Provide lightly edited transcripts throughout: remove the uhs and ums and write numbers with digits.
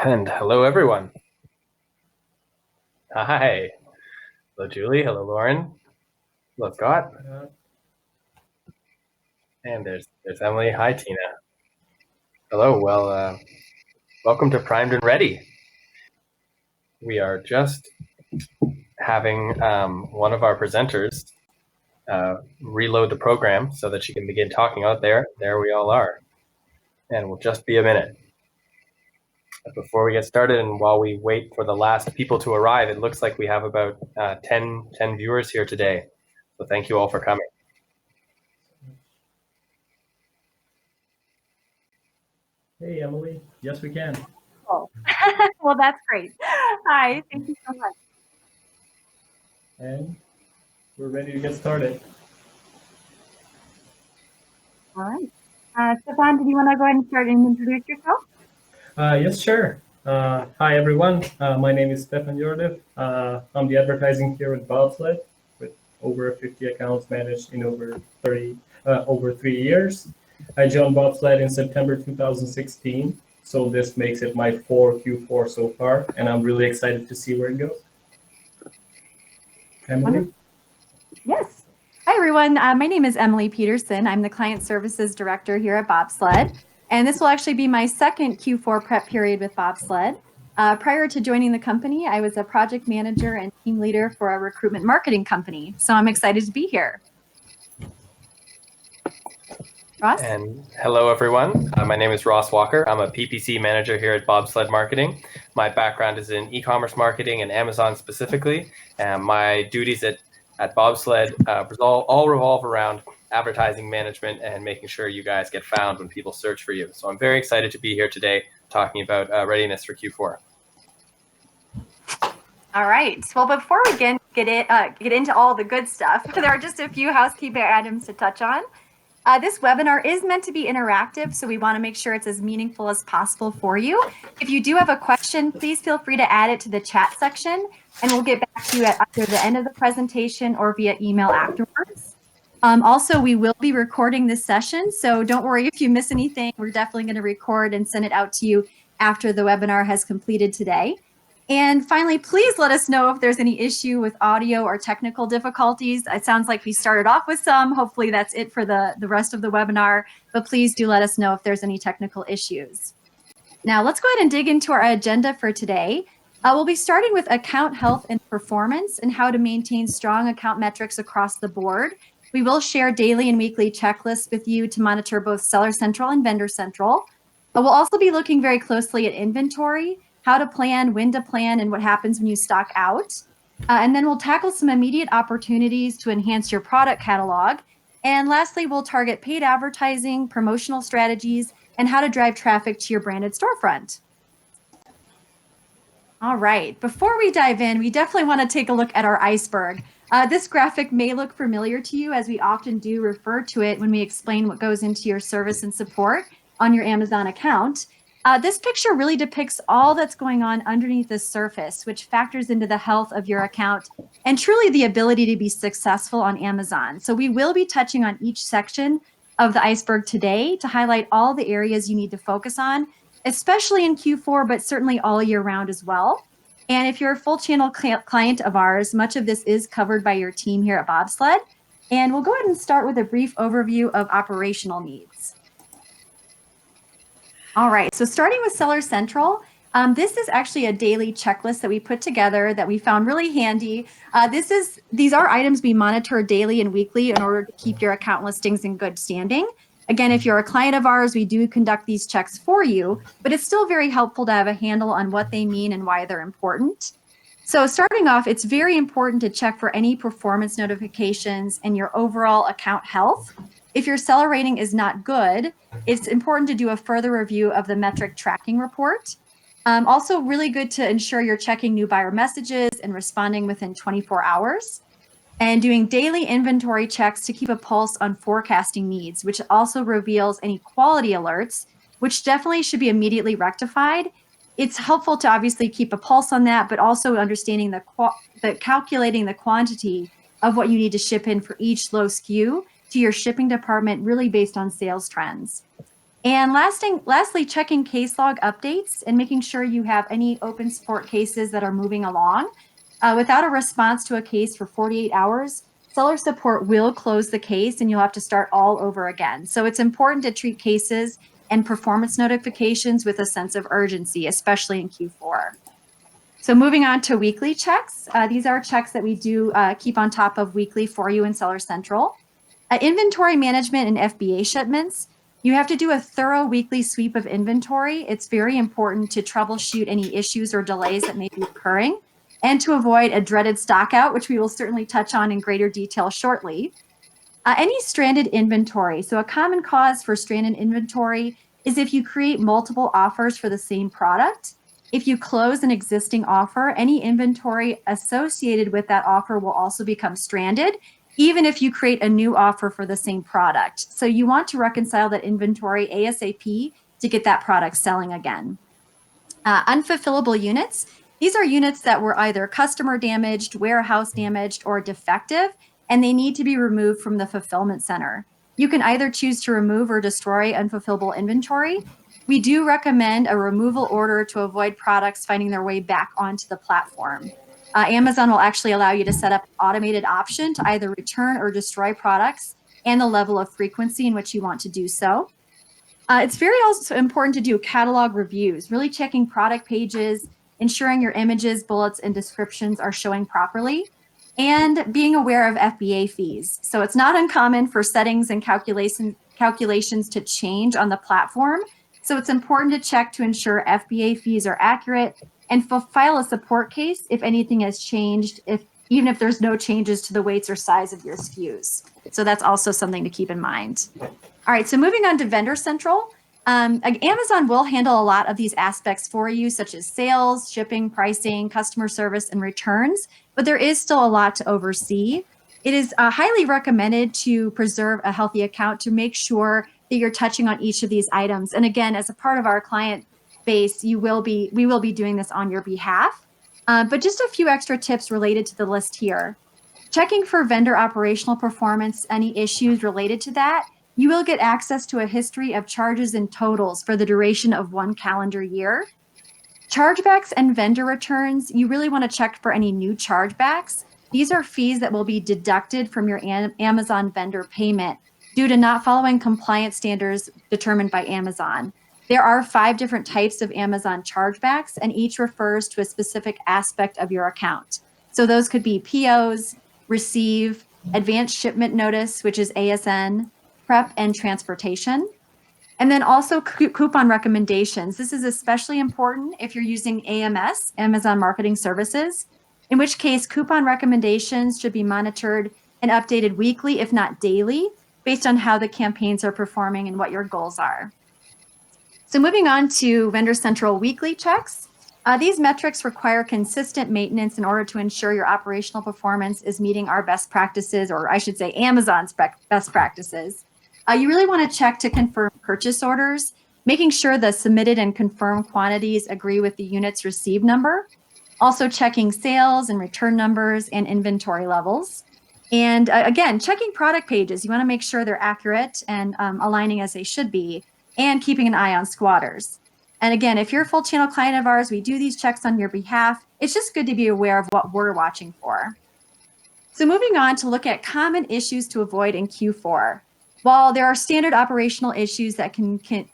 And hello, everyone. Hi. Hello, Julie. Hello, Lauren. Hello, Scott. And there's Emily. Hi, Tina. Hello. Well, welcome to Primed and Ready. We are just having one of our presenters reload the program so that she can begin talking out there. There we all are. And we'll just be a minute. But before we get started and while we wait for the last people to arrive, it looks like we have about 10 viewers here today. So thank you all for coming. Hey, Emily. Yes, we can. Oh. Well, that's great. Hi, thank you so much. And we're ready to get started. All right. Stefan, did you want to go ahead and start and introduce yourself? Yes, sure. Hi, everyone. My name is Stefan Jordev. I'm the advertising here at Bobsled with over 50 accounts managed in over 3 years. I joined Bobsled in September 2016, so this makes it my Q4 so far, and I'm really excited to see where it goes. Emily? Yes. Hi, everyone. My name is Emily Peterson. I'm the Client Services Director here at Bobsled, and this will actually be my second Q4 prep period with Bobsled. Prior to joining the company, I was a project manager and team leader for a recruitment marketing company, so I'm excited to be here. Ross? And hello, everyone. My name is Ross Walker. I'm a PPC manager here at Bobsled Marketing. My background is in e-commerce marketing and Amazon specifically. And my duties at Bobsled all revolve around advertising management and making sure you guys get found when people search for you. So I'm very excited to be here today talking about readiness for Q4. All right. Well, before we get into all the good stuff, there are just a few housekeeping items to touch on. This webinar is meant to be interactive, so we want to make sure it's as meaningful as possible for you. If you do have a question, please feel free to add it to the chat section, and we'll get back to you at either the end of the presentation or via email afterwards. Also, we will be recording this session, so don't worry if you miss anything. We're definitely going to record and send it out to you after the webinar has completed today. And finally, please let us know if there's any issue with audio or technical difficulties. It sounds like we started off with some. Hopefully that's it for the rest of the webinar, but please do let us know if there's any technical issues. Now let's go ahead and dig into our agenda for today. We'll be starting with account health and performance and how to maintain strong account metrics across the board. We will share daily and weekly checklists with you to monitor both Seller Central and Vendor Central. We'll also be looking very closely at inventory, how to plan, when to plan, and what happens when you stock out. And then we'll tackle some immediate opportunities to enhance your product catalog. And lastly, we'll target paid advertising, promotional strategies, and how to drive traffic to your branded storefront. All right, before we dive in, we definitely want to take a look at our iceberg. This graphic may look familiar to you, as we often do refer to it when we explain what goes into your service and support on your Amazon account. This picture really depicts all that's going on underneath the surface, which factors into the health of your account and truly the ability to be successful on Amazon. So we will be touching on each section of the iceberg today to highlight all the areas you need to focus on, especially in Q4, but certainly all year round as well. And if you're a full channel client of ours, much of this is covered by your team here at Bobsled. And we'll go ahead and start with a brief overview of operational needs. All right, so starting with Seller Central, this is actually a daily checklist that we put together that we found really handy. These are items we monitor daily and weekly in order to keep your account listings in good standing. Again, if you're a client of ours, we do conduct these checks for you, but it's still very helpful to have a handle on what they mean and why they're important. So starting off, it's very important to check for any performance notifications and your overall account health. If your seller rating is not good, it's important to do a further review of the metric tracking report. Also really good to ensure you're checking new buyer messages and responding within 24 hours. And doing daily inventory checks to keep a pulse on forecasting needs, which also reveals any quality alerts, which definitely should be immediately rectified. It's helpful to obviously keep a pulse on that, but also understanding calculating the quantity of what you need to ship in for each low SKU to your shipping department, really based on sales trends. And lastly, checking case log updates and making sure you have any open support cases that are moving along. Without a response to a case for 48 hours, seller support will close the case and you'll have to start all over again. So it's important to treat cases and performance notifications with a sense of urgency, especially in Q4. So moving on to weekly checks. These are checks that we do keep on top of weekly for you in Seller Central. Inventory management and FBA shipments. You have to do a thorough weekly sweep of inventory. It's very important to troubleshoot any issues or delays that may be occurring and to avoid a dreaded stockout, which we will certainly touch on in greater detail shortly. Any stranded inventory. So a common cause for stranded inventory is if you create multiple offers for the same product. If you close an existing offer, any inventory associated with that offer will also become stranded, even if you create a new offer for the same product. So you want to reconcile that inventory ASAP to get that product selling again. Unfulfillable units. These are units that were either customer damaged, warehouse damaged, or defective, and they need to be removed from the fulfillment center. You can either choose to remove or destroy unfulfillable inventory. We do recommend a removal order to avoid products finding their way back onto the platform. Amazon will actually allow you to set up an automated option to either return or destroy products and the level of frequency in which you want to do so. It's very also important to do catalog reviews, really checking product pages, ensuring your images, bullets, and descriptions are showing properly, and being aware of FBA fees. So it's not uncommon for settings and calculations to change on the platform. So it's important to check to ensure FBA fees are accurate and file a support case if anything has changed, even if there's no changes to the weights or size of your SKUs. So that's also something to keep in mind. All right, so moving on to Vendor Central. Amazon will handle a lot of these aspects for you, such as sales, shipping, pricing, customer service, and returns, but there is still a lot to oversee. It is highly recommended to preserve a healthy account to make sure that you're touching on each of these items. And again, as a part of our client base, we will be doing this on your behalf. But just a few extra tips related to the list here. Checking for vendor operational performance, any issues related to that. You will get access to a history of charges and totals for the duration of 1 calendar year. Chargebacks and vendor returns, you really want to check for any new chargebacks. These are fees that will be deducted from your Amazon vendor payment due to not following compliance standards determined by Amazon. There are 5 different types of Amazon chargebacks, and each refers to a specific aspect of your account. So those could be POs, receive, advanced shipment notice, which is ASN, prep, and transportation. And then also coupon recommendations. This is especially important if you're using AMS, Amazon Marketing Services, in which case coupon recommendations should be monitored and updated weekly, if not daily, based on how the campaigns are performing and what your goals are. So moving on to Vendor Central weekly checks. These metrics require consistent maintenance in order to ensure your operational performance is meeting our best practices, or I should say Amazon's best practices. You really want to check to confirm purchase orders, making sure the submitted and confirmed quantities agree with the unit's received number. Also checking sales and return numbers and inventory levels. And again, checking product pages. You want to make sure they're accurate and aligning as they should be, and keeping an eye on squatters. And again, if you're a full channel client of ours, we do these checks on your behalf. It's just good to be aware of what we're watching for. So moving on to look at common issues to avoid in Q4. While there are standard operational issues that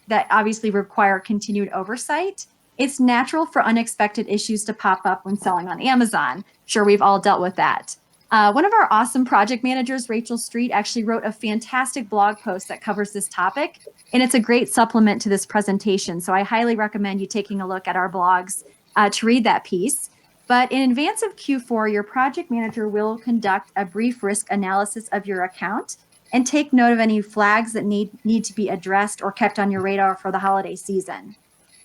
that obviously require continued oversight, it's natural for unexpected issues to pop up when selling on Amazon. Sure, we've all dealt with that. One of our awesome project managers, Rachel Street, actually wrote a fantastic blog post that covers this topic, and it's a great supplement to this presentation. So I highly recommend you taking a look at our blogs to read that piece. But in advance of Q4, your project manager will conduct a brief risk analysis of your account and take note of any flags that need to be addressed or kept on your radar for the holiday season.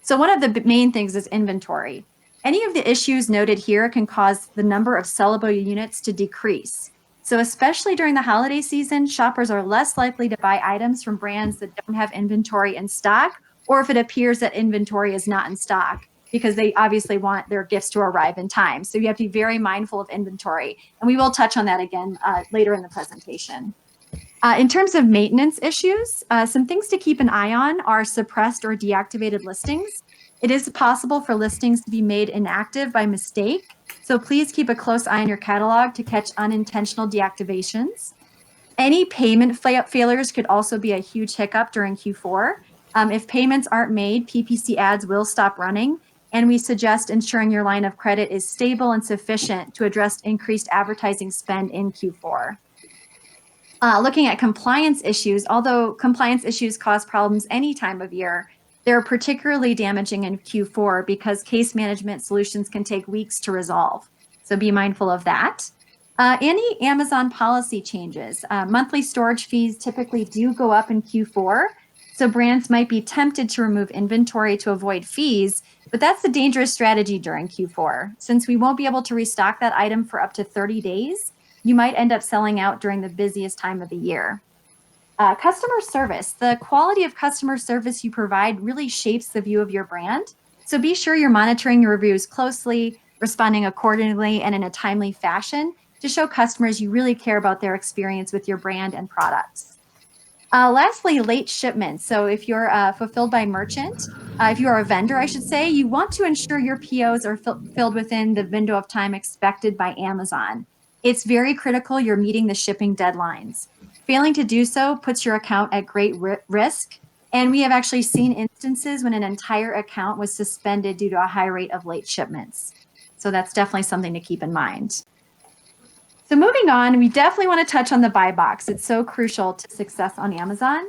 So one of the main things is inventory. Any of the issues noted here can cause the number of sellable units to decrease. So especially during the holiday season, shoppers are less likely to buy items from brands that don't have inventory in stock, or if it appears that inventory is not in stock, because they obviously want their gifts to arrive in time. So you have to be very mindful of inventory. And we will touch on that again later in the presentation. In terms of maintenance issues, some things to keep an eye on are suppressed or deactivated listings. It is possible for listings to be made inactive by mistake, so please keep a close eye on your catalog to catch unintentional deactivations. Any payment failures could also be a huge hiccup during Q4. If payments aren't made, PPC ads will stop running, and we suggest ensuring your line of credit is stable and sufficient to address increased advertising spend in Q4. Looking at compliance issues, although compliance issues cause problems any time of year, they're particularly damaging in Q4 because case management solutions can take weeks to resolve. So be mindful of that. Any Amazon policy changes. Monthly storage fees typically do go up in Q4, so brands might be tempted to remove inventory to avoid fees, but that's a dangerous strategy during Q4. Since we won't be able to restock that item for up to 30 days, you might end up selling out during the busiest time of the year. Customer service. The quality of customer service you provide really shapes the view of your brand. So be sure you're monitoring your reviews closely, responding accordingly and in a timely fashion to show customers you really care about their experience with your brand and products. Lastly, late shipments. So if you're fulfilled by merchant, if you are a vendor, I should say, you want to ensure your POs are filled within the window of time expected by Amazon. It's very critical you're meeting the shipping deadlines. Failing to do so puts your account at great risk. And we have actually seen instances when an entire account was suspended due to a high rate of late shipments. So that's definitely something to keep in mind. So moving on, we definitely want to touch on the buy box. It's so crucial to success on Amazon.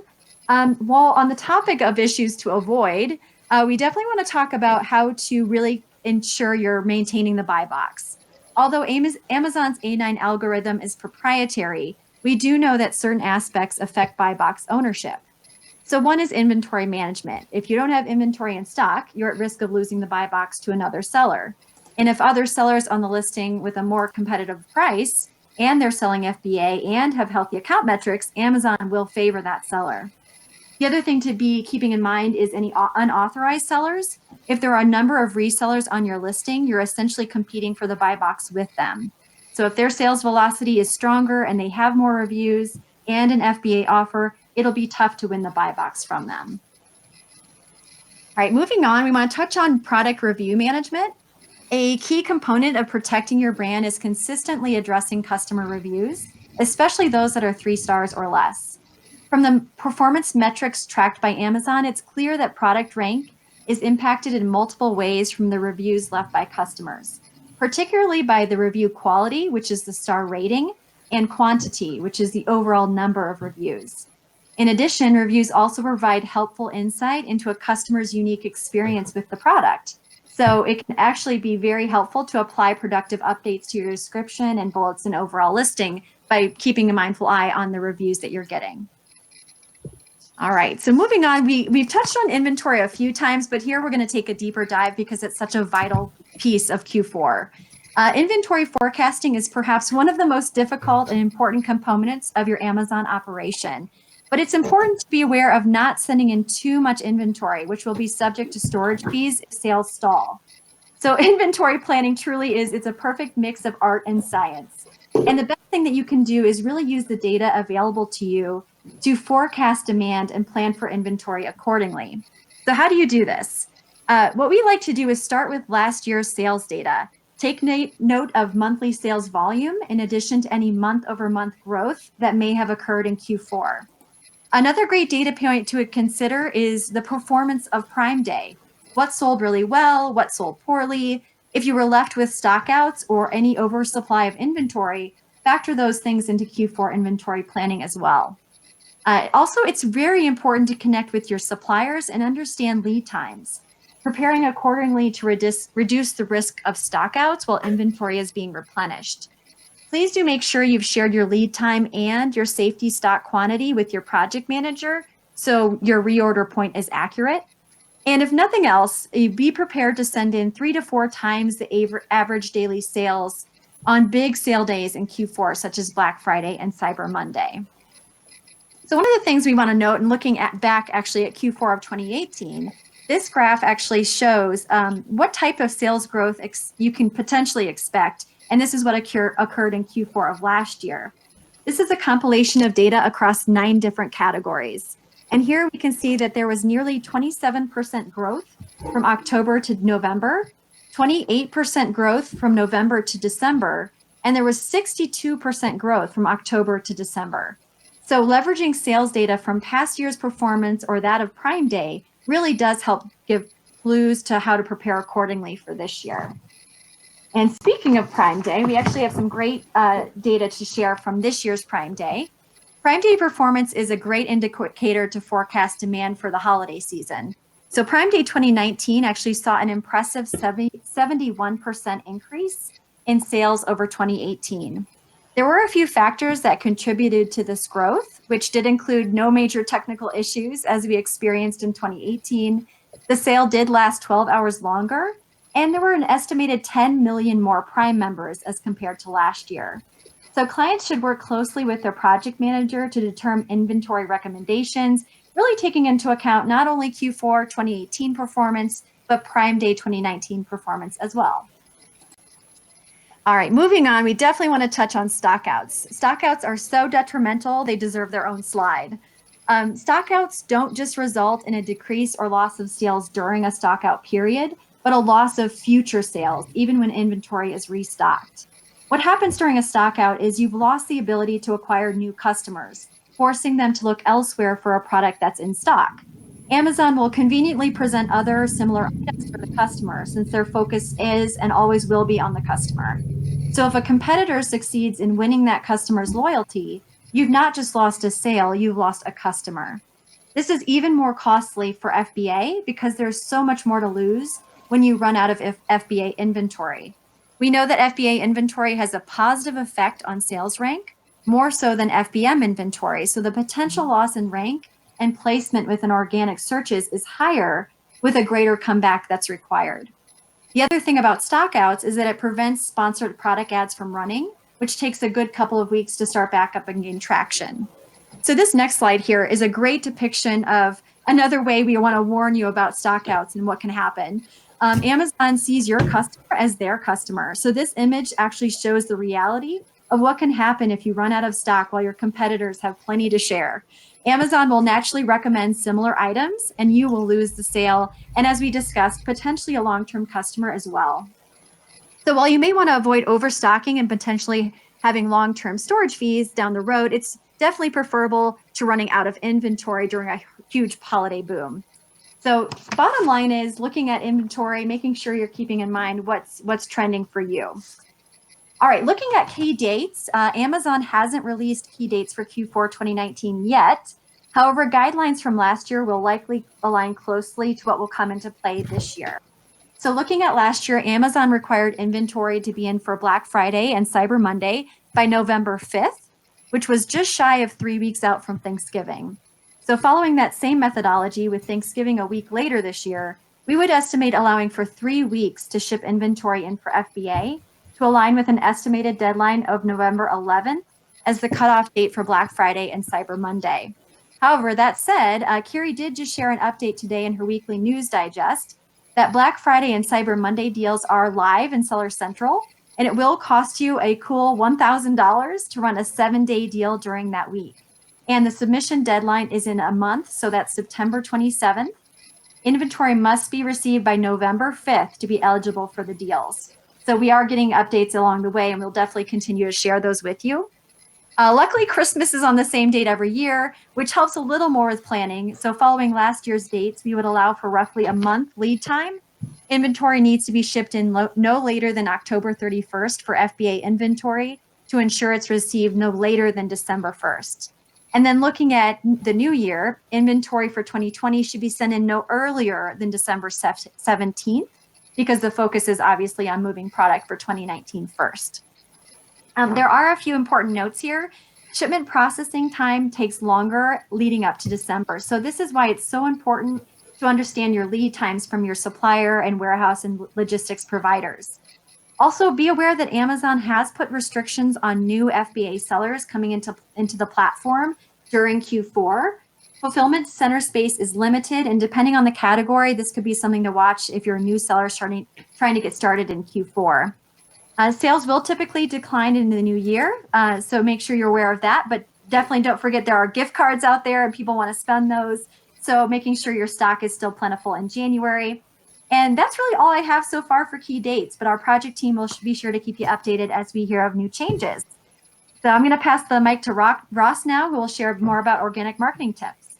While on the topic of issues to avoid, we definitely want to talk about how to really ensure you're maintaining the buy box. Although Amazon's A9 algorithm is proprietary, we do know that certain aspects affect buy box ownership. So one is inventory management. If you don't have inventory in stock, you're at risk of losing the buy box to another seller. And if other sellers on the listing with a more competitive price and they're selling FBA and have healthy account metrics, Amazon will favor that seller. The other thing to be keeping in mind is any unauthorized sellers. If there are a number of resellers on your listing, you're essentially competing for the buy box with them. So if their sales velocity is stronger and they have more reviews and an FBA offer, it'll be tough to win the buy box from them. All right, moving on, we want to touch on product review management. A key component of protecting your brand is consistently addressing customer reviews, especially those that are 3 stars or less. From the performance metrics tracked by Amazon, it's clear that product rank is impacted in multiple ways from the reviews left by customers, particularly by the review quality, which is the star rating, and quantity, which is the overall number of reviews. In addition, reviews also provide helpful insight into a customer's unique experience with the product. So it can actually be very helpful to apply productive updates to your description and bullets and overall listing by keeping a mindful eye on the reviews that you're getting. All right, so moving on, we've touched on inventory a few times, but here we're going to take a deeper dive because it's such a vital piece of Q4. Inventory forecasting is perhaps one of the most difficult and important components of your Amazon operation, but it's important to be aware of not sending in too much inventory, which will be subject to storage fees if sales stall. So inventory planning truly it's a perfect mix of art and science. And the best thing that you can do is really use the data available to you to forecast demand and plan for inventory accordingly. So how do you do this? What we like to do is start with last year's sales data. Take note of monthly sales volume in addition to any month-over-month growth that may have occurred in Q4. Another great data point to consider is the performance of Prime Day. What sold really well, what sold poorly. If you were left with stockouts or any oversupply of inventory, factor those things into Q4 inventory planning as well. Also, it's very important to connect with your suppliers and understand lead times, preparing accordingly to reduce the risk of stockouts while inventory is being replenished. Please do make sure you've shared your lead time and your safety stock quantity with your project manager so your reorder point is accurate. And if nothing else, be prepared to send in 3 to 4 times the average daily sales on big sale days in Q4, such as Black Friday and Cyber Monday. So one of the things we want to note, and looking back actually at Q4 of 2018, this graph actually shows what type of sales growth you can potentially expect. And this is what occurred in Q4 of last year. This is a compilation of data across 9 different categories. And here we can see that there was nearly 27% growth from October to November, 28% growth from November to December, and there was 62% growth from October to December. So leveraging sales data from past year's performance or that of Prime Day really does help give clues to how to prepare accordingly for this year. And speaking of Prime Day, we actually have some great data to share from this year's Prime Day. Prime Day performance is a great indicator to forecast demand for the holiday season. So Prime Day 2019 actually saw an impressive 71% increase in sales over 2018. There were a few factors that contributed to this growth, which did include no major technical issues as we experienced in 2018. The sale did last 12 hours longer, and there were an estimated 10 million more Prime members as compared to last year. So clients should work closely with their project manager to determine inventory recommendations, really taking into account not only Q4 2018 performance, but Prime Day 2019 performance as well. All right, moving on, we definitely want to touch on stockouts. Stockouts are so detrimental, they deserve their own slide. Stockouts don't just result in a decrease or loss of sales during a stockout period, but a loss of future sales, even when inventory is restocked. What happens during a stockout is you've lost the ability to acquire new customers, forcing them to look elsewhere for a product that's in stock. Amazon will conveniently present other similar items for the customer since their focus is and always will be on the customer. So if a competitor succeeds in winning that customer's loyalty, you've not just lost a sale, you've lost a customer. This is even more costly for FBA because there's so much more to lose when you run out of FBA inventory. We know that FBA inventory has a positive effect on sales rank, more so than FBM inventory. So the potential loss in rank and placement within organic searches is higher with a greater comeback that's required. The other thing about stockouts is that it prevents sponsored product ads from running, which takes a good couple of weeks to start back up and gain traction. So this next slide here is a great depiction of another way we want to warn you about stockouts and what can happen. Amazon sees your customer as their customer. So this image actually shows the reality of what can happen if you run out of stock while your competitors have plenty to share. Amazon will naturally recommend similar items and you will lose the sale. And as we discussed, potentially a long-term customer as well. So while you may want to avoid overstocking and potentially having long-term storage fees down the road, it's definitely preferable to running out of inventory during a huge holiday boom. So bottom line is looking at inventory, making sure you're keeping in mind what's trending for you. All right, looking at key dates, Amazon hasn't released key dates for Q4 2019 yet. However, guidelines from last year will likely align closely to what will come into play this year. So looking at last year, Amazon required inventory to be in for Black Friday and Cyber Monday by November 5th, which was just shy of 3 weeks out from Thanksgiving. So following that same methodology with Thanksgiving a week later this year, we would estimate allowing for 3 weeks to ship inventory in for FBA to align with an estimated deadline of November 11th as the cutoff date for Black Friday and Cyber Monday. However, that said, Kiri did just share an update today in her weekly news digest that Black Friday and Cyber Monday deals are live in Seller Central, and it will cost you a cool $1,000 to run a 7-day deal during that week. And the submission deadline is in a month, so that's September 27th. Inventory must be received by November 5th to be eligible for the deals. So we are getting updates along the way, and we'll definitely continue to share those with you. Luckily, Christmas is on the same date every year, which helps a little more with planning. So following last year's dates, we would allow for roughly a month lead time. Inventory needs to be shipped in no later than October 31st for FBA inventory to ensure it's received no later than December 1st. And then looking at the new year, inventory for 2020 should be sent in no earlier than December 17th, because the focus is obviously on moving product for 2019 first. There are a few important notes here. Shipment processing time takes longer leading up to December. So this is why it's so important to understand your lead times from your supplier and warehouse and logistics providers. Also, be aware that Amazon has put restrictions on new FBA sellers coming into the platform during Q4. Fulfillment center space is limited, and depending on the category, this could be something to watch if you're a new seller trying to get started in Q4. Sales will typically decline in the new year, so make sure you're aware of that. But definitely don't forget there are gift cards out there and people want to spend those. So making sure your stock is still plentiful in January. And that's really all I have so far for key dates, but our project team will be sure to keep you updated as we hear of new changes. So I'm going to pass the mic to Ross now, who will share more about organic marketing tips.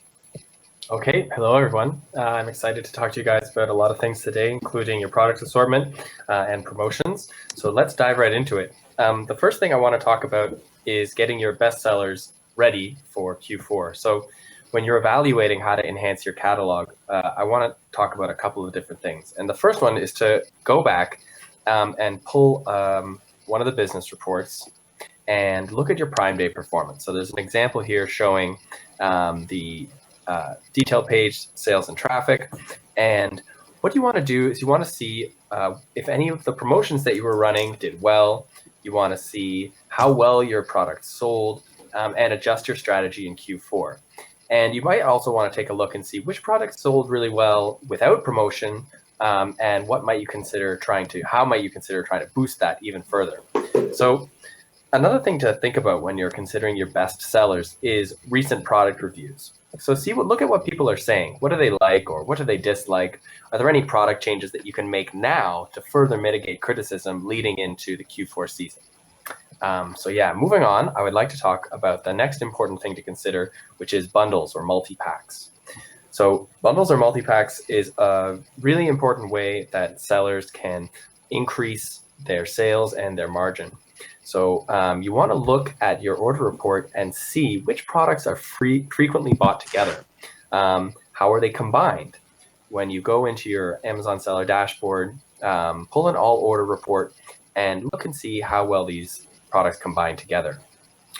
Okay, hello everyone. I'm excited to talk to you guys about a lot of things today, including your product assortment and promotions. So let's dive right into it. The first thing I want to talk about is getting your best sellers ready for Q4. So when you're evaluating how to enhance your catalog, I want to talk about a couple of different things. And the first one is to go back and pull one of the business reports and look at your Prime Day performance. So there's an example here showing the detail page, sales and traffic. And what you want to do is you want to see if any of the promotions that you were running did well. You want to see how well your product sold and adjust your strategy in Q4. And you might also want to take a look and see which products sold really well without promotion and how might you consider trying to boost that even further. So another thing to think about when you're considering your best sellers is recent product reviews. So look at what people are saying. What do they like or what do they dislike? Are there any product changes that you can make now to further mitigate criticism leading into the Q4 season? So yeah, moving on, I would like to talk about the next important thing to consider, which is bundles or multi-packs. So bundles or multi-packs is a really important way that sellers can increase their sales and their margin. So you want to look at your order report and see which products are frequently bought together. How are they combined? When you go into your Amazon seller dashboard, pull an all order report and look and see how well these products combine together.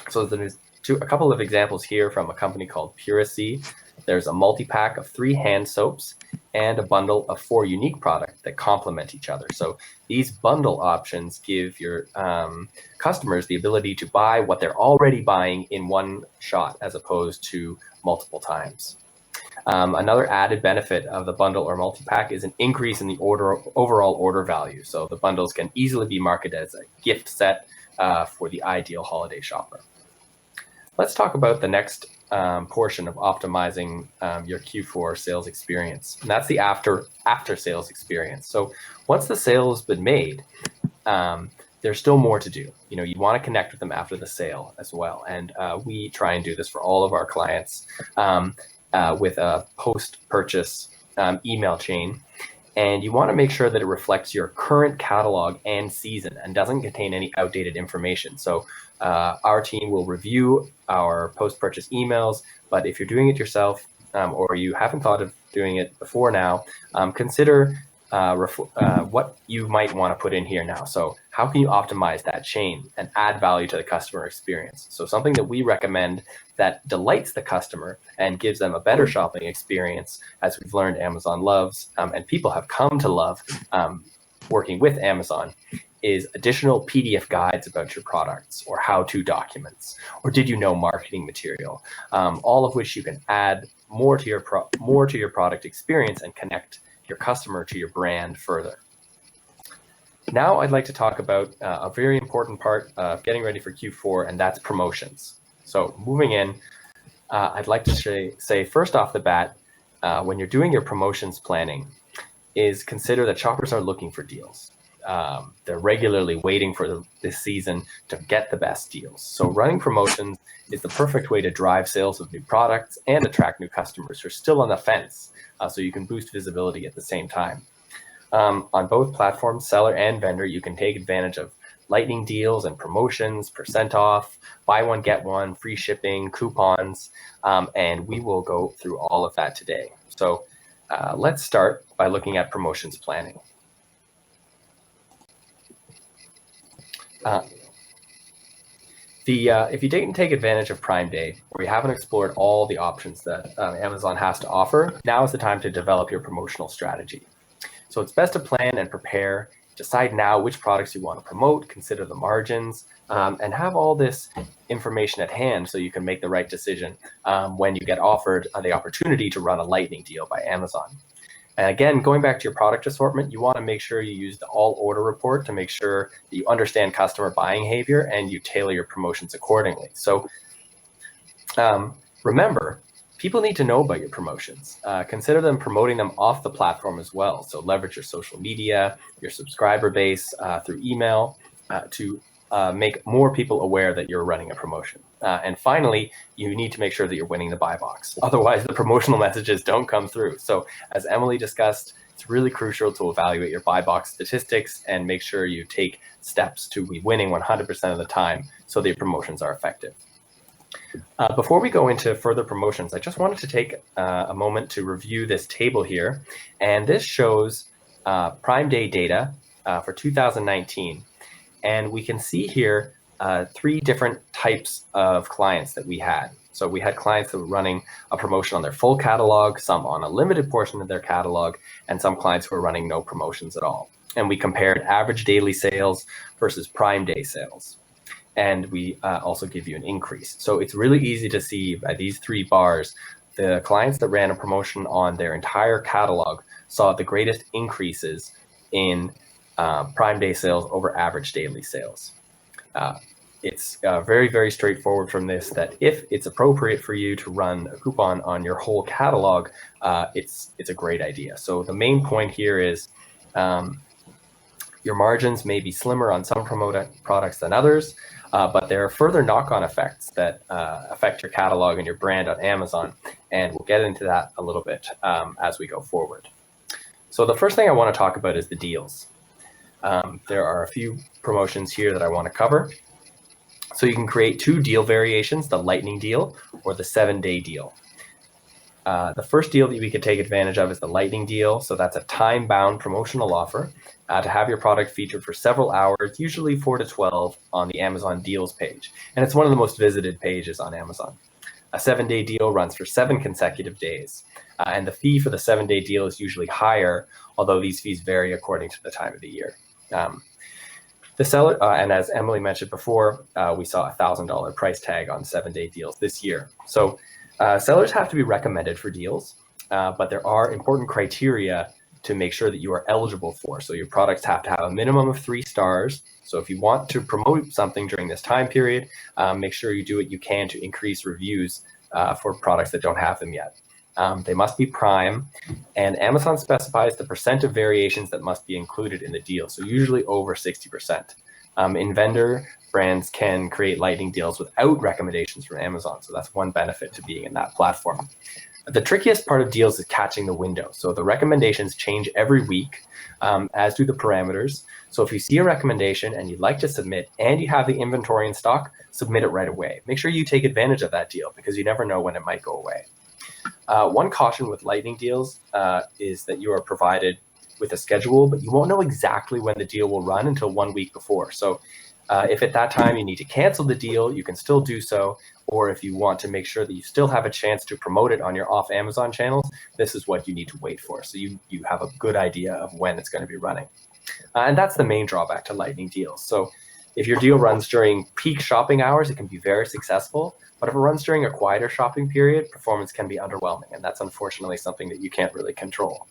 So there's a couple of examples here from a company called Puracy. There's a multi-pack of 3 hand soaps and a bundle of 4 unique products that complement each other. So these bundle options give your customers the ability to buy what they're already buying in one shot as opposed to multiple times. Another added benefit of the bundle or multi-pack is an increase in the overall order value. So the bundles can easily be marketed as a gift set for the ideal holiday shopper. Let's talk about the next portion of optimizing your Q4 sales experience, and that's the after sales experience. So once the sale has been made, there's still more to do. You want to connect with them after the sale as well, and we try and do this for all of our clients with a post-purchase email chain. And you want to make sure that it reflects your current catalog and season and doesn't contain any outdated information. So our team will review our post-purchase emails, but if you're doing it yourself or you haven't thought of doing it before now, consider what you might want to put in here now. So how can you optimize that chain and add value to the customer experience? So something that we recommend that delights the customer and gives them a better shopping experience, as we've learned Amazon loves and people have come to love working with Amazon, is additional PDF guides about your products or how-to documents or did you know marketing material, all of which you can add more to your product experience and connect your customer to your brand further. Now I'd like to talk about a very important part of getting ready for Q4, and that's promotions. So moving in, I'd like to say first off the bat, when you're doing your promotions planning, is consider that shoppers are looking for deals. They're regularly waiting for this season to get the best deals. So running promotions is the perfect way to drive sales of new products and attract new customers who are still on the fence, so you can boost visibility at the same time. On both platforms, seller and vendor, you can take advantage of lightning deals and promotions, percent off, buy one, get one, free shipping, coupons, and we will go through all of that today. So let's start by looking at promotions planning. If you didn't take advantage of Prime Day, or you haven't explored all the options that Amazon has to offer, now is the time to develop your promotional strategy. So it's best to plan and prepare, decide now which products you want to promote, consider the margins, and have all this information at hand so you can make the right decision when you get offered the opportunity to run a lightning deal by Amazon. And again, going back to your product assortment, you want to make sure you use the all order report to make sure that you understand customer buying behavior and you tailor your promotions accordingly. So remember, people need to know about your promotions. Consider them promoting them off the platform as well. So leverage your social media, your subscriber base through email to make more people aware that you're running a promotion. And finally, you need to make sure that you're winning the buy box. Otherwise, the promotional messages don't come through. So as Emily discussed, it's really crucial to evaluate your buy box statistics and make sure you take steps to be winning 100% of the time so that your promotions are effective. Before we go into further promotions, I just wanted to take a moment to review this table here. And this shows Prime Day data for 2019. And we can see here 3 different types of clients that we had. So we had clients that were running a promotion on their full catalog, some on a limited portion of their catalog, and some clients who were running no promotions at all. And we compared average daily sales versus Prime Day sales. And we also give you an increase. So it's really easy to see by these 3 bars, the clients that ran a promotion on their entire catalog saw the greatest increases in Prime Day sales over average daily sales. It's very, very straightforward from this that if it's appropriate for you to run a coupon on your whole catalog, it's a great idea. So the main point here is your margins may be slimmer on some products than others, but there are further knock-on effects that affect your catalog and your brand on Amazon, and we'll get into that a little bit as we go forward. So the first thing I want to talk about is the deals. There are a few promotions here that I want to cover. So you can create 2 deal variations, the lightning deal or the 7-day deal. The first deal that we could take advantage of is the lightning deal. So that's a time-bound promotional offer to have your product featured for several hours, usually 4 to 12 on the Amazon deals page. And it's one of the most visited pages on Amazon. A 7-day deal runs for 7 consecutive days. And the fee for the 7-day deal is usually higher, although these fees vary according to the time of the year. The seller, and as Emily mentioned before, we saw a $1,000 price tag on 7-day deals this year. So sellers have to be recommended for deals, but there are important criteria to make sure that you are eligible for. So your products have to have a minimum of 3 stars. So if you want to promote something during this time period, make sure you do what you can to increase reviews for products that don't have them yet. They must be prime, and Amazon specifies the percent of variations that must be included in the deal, so usually over 60%. In vendor, brands can create lightning deals without recommendations from Amazon, so that's one benefit to being in that platform. The trickiest part of deals is catching the window. So the recommendations change every week, as do the parameters. So if you see a recommendation and you'd like to submit and you have the inventory in stock, submit it right away. Make sure you take advantage of that deal because you never know when it might go away. One caution with lightning deals is that you are provided with a schedule, but you won't know exactly when the deal will run until 1 week before. So if at that time you need to cancel the deal, you can still do so. Or if you want to make sure that you still have a chance to promote it on your off Amazon channels, this is what you need to wait for. So you have a good idea of when it's going to be running. And that's the main drawback to lightning deals. So if your deal runs during peak shopping hours, it can be very successful. But if it runs during a quieter shopping period, performance can be underwhelming. And that's unfortunately something that you can't really control.